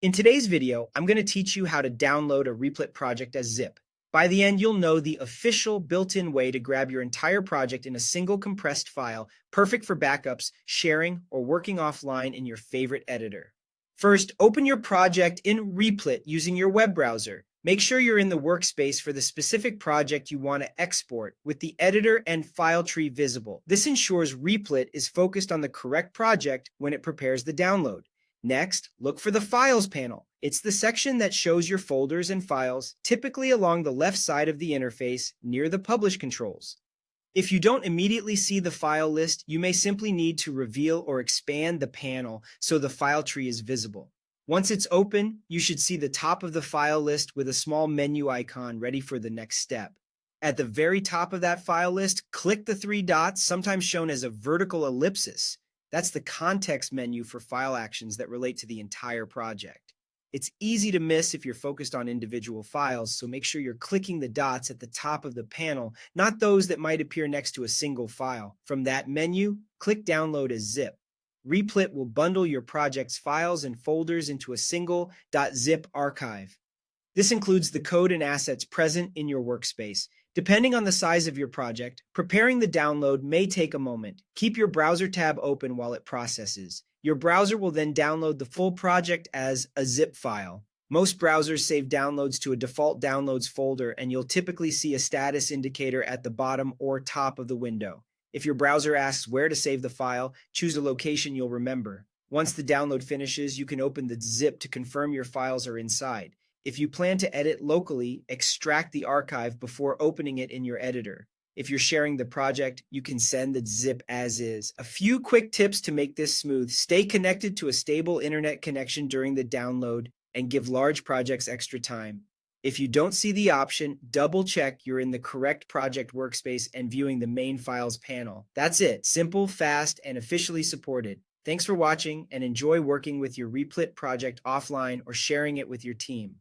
In today's video, I'm going to teach you how to download a Replit project as zip. By the end, you'll know the official built-in way to grab your entire project in a single compressed file, perfect for backups, sharing, or working offline in your favorite editor. First, open your project in Replit using your web browser. Make sure you're in the workspace for the specific project you want to export, with the editor and file tree visible. This ensures Replit is focused on the correct project when it prepares the download. Next, look for the Files panel. It's the section that shows your folders and files, typically along the left side of the interface near the Publish controls. If you don't immediately see the file list, you may simply need to reveal or expand the panel so the file tree is visible. Once it's open, you should see the top of the file list with a small menu icon ready for the next step. At the very top of that file list, click the three dots, sometimes shown as a vertical ellipsis. That's the context menu for file actions that relate to the entire project. It's easy to miss if you're focused on individual files, so make sure you're clicking the dots at the top of the panel, not those that might appear next to a single file. From that menu, click Download as zip. Replit will bundle your project's files and folders into a single .zip archive. This includes the code and assets present in your workspace. Depending on the size of your project, preparing the download may take a moment. Keep your browser tab open while it processes. Your browser will then download the full project as a zip file. Most browsers save downloads to a default downloads folder, and you'll typically see a status indicator at the bottom or top of the window. If your browser asks where to save the file, choose a location you'll remember. Once the download finishes, you can open the zip to confirm your files are inside. If you plan to edit locally, extract the archive before opening it in your editor. If you're sharing the project, you can send the zip as is. A few quick tips to make this smooth: stay connected to a stable internet connection during the download and give large projects extra time. If you don't see the option, double check you're in the correct project workspace and viewing the main files panel. That's it. Simple, fast, and officially supported. Thanks for watching, and enjoy working with your Replit project offline or sharing it with your team.